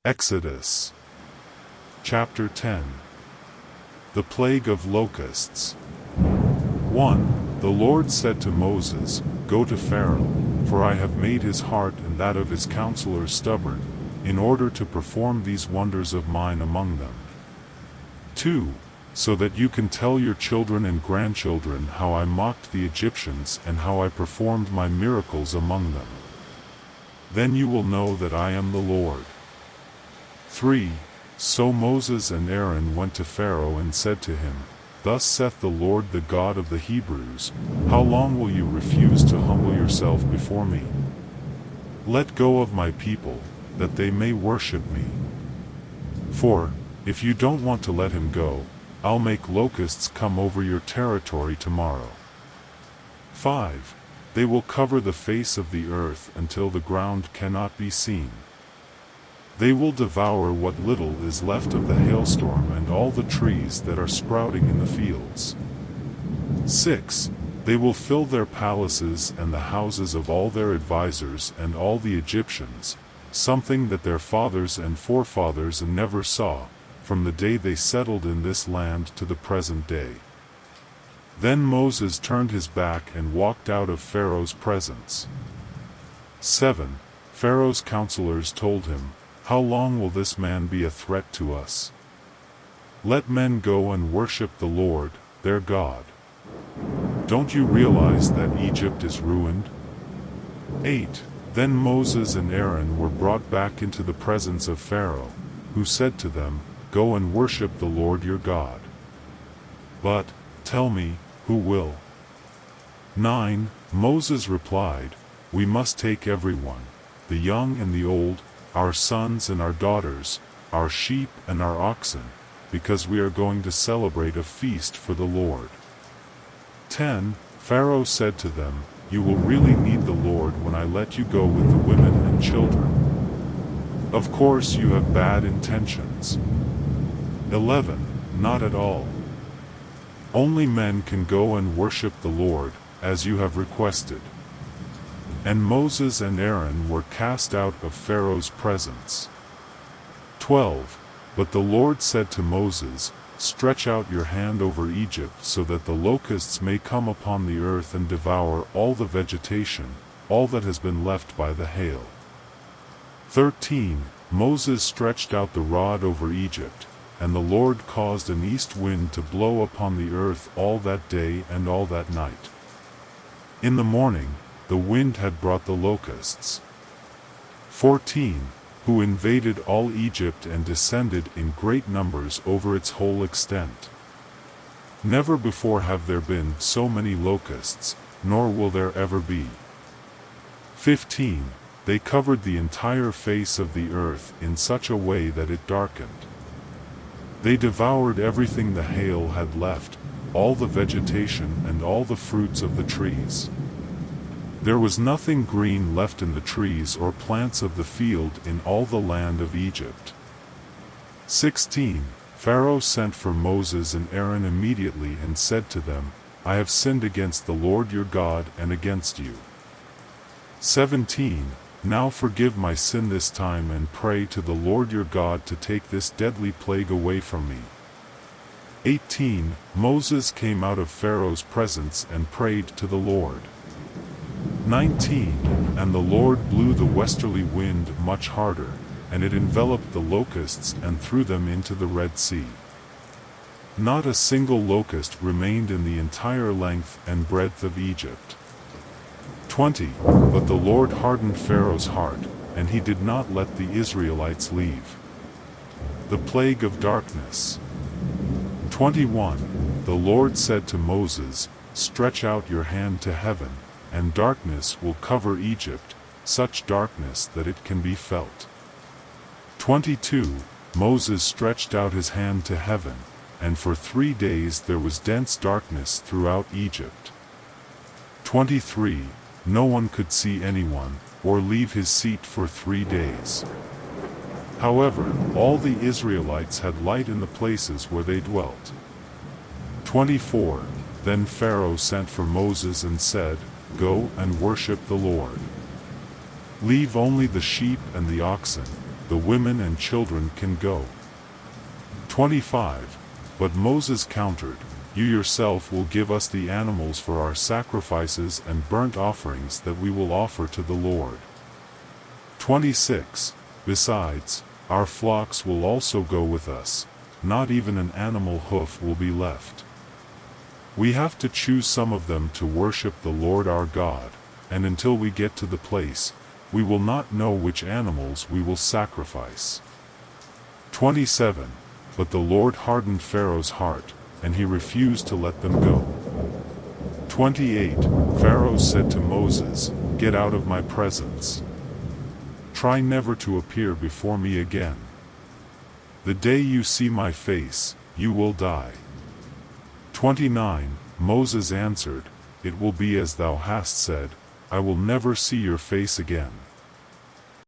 Exodus chapter 10. The plague of locusts. 1. The Lord said to Moses, "Go to Pharaoh, for I have made his heart and that of his counselors stubborn, in order to perform these wonders of mine among them." 2. So that you can tell your children and grandchildren how I mocked the Egyptians and how I performed my miracles among them. Then you will know that I am the Lord. 3. So Moses and Aaron went to Pharaoh and said to him, "Thus saith the Lord, the God of the Hebrews, how long will you refuse to humble yourself before me? Let go of my people, that they may worship me. For, if you don't want to let him go, I'll make locusts come over your territory tomorrow." 5. They will cover the face of the earth until the ground cannot be seen. They will devour what little is left of the hailstorm and all the trees that are sprouting in the fields. 6. They will fill their palaces and the houses of all their advisors and all the Egyptians, something that their fathers and forefathers never saw, from the day they settled in this land to the present day. Then Moses turned his back and walked out of Pharaoh's presence. 7. Pharaoh's counselors told him, "How long will this man be a threat to us? Let men go and worship the Lord, their God. Don't you realize that Egypt is ruined?" 8. Then Moses and Aaron were brought back into the presence of Pharaoh, who said to them, "Go and worship the Lord your God. But, tell me, who will?" 9. Moses replied, "We must take everyone, the young and the old, our sons and our daughters, our sheep and our oxen, because we are going to celebrate a feast for the Lord." 10. Pharaoh said to them, "You will really need the Lord when I let you go with the women and children. Of course you have bad intentions." 11. Not at all. Only men can go and worship the Lord, as you have requested. And Moses and Aaron were cast out of Pharaoh's presence. 12. But the Lord said to Moses, "Stretch out your hand over Egypt so that the locusts may come upon the earth and devour all the vegetation, all that has been left by the hail." 13. Moses stretched out the rod over Egypt, and the Lord caused an east wind to blow upon the earth all that day and all that night. In the morning, the wind had brought the locusts. 14. Who invaded all Egypt and descended in great numbers over its whole extent. Never before have there been so many locusts, nor will there ever be. 15. They covered the entire face of the earth in such a way that it darkened. They devoured everything the hail had left, all the vegetation and all the fruits of the trees. There was nothing green left in the trees or plants of the field in all the land of Egypt. 16. Pharaoh sent for Moses and Aaron immediately and said to them, "I have sinned against the Lord your God and against you. 17. Now forgive my sin this time and pray to the Lord your God to take this deadly plague away from me." 18. Moses came out of Pharaoh's presence and prayed to the Lord. 19. And the Lord blew the westerly wind much harder, and it enveloped the locusts and threw them into the Red Sea. Not a single locust remained in the entire length and breadth of Egypt. 20. But the Lord hardened Pharaoh's heart, and he did not let the Israelites leave. The plague of darkness. 21. The Lord said to Moses, "Stretch out your hand to heaven, and darkness will cover Egypt, such darkness that it can be felt." 22. Moses stretched out his hand to heaven, and for 3 days there was dense darkness throughout Egypt. 23. No one could see anyone, or leave his seat for 3 days. However, all the Israelites had light in the places where they dwelt. 24. Then Pharaoh sent for Moses and said, "Go and worship the Lord. Leave only the sheep and the oxen, the women and children can go. 25. But Moses countered, You yourself will give us the animals for our sacrifices and burnt offerings that we will offer to the Lord. 26. Besides, our flocks will also go with us, not even an animal hoof will be left. We have to choose some of them to worship the Lord our God, and until we get to the place, we will not know which animals we will sacrifice. 27. But the Lord hardened Pharaoh's heart, and he refused to let them go. 28. Pharaoh said to Moses, Get out of my presence. Try never to appear before me again. The day you see my face, you will die. 29. Moses answered, It will be as thou hast said, I will never see your face again.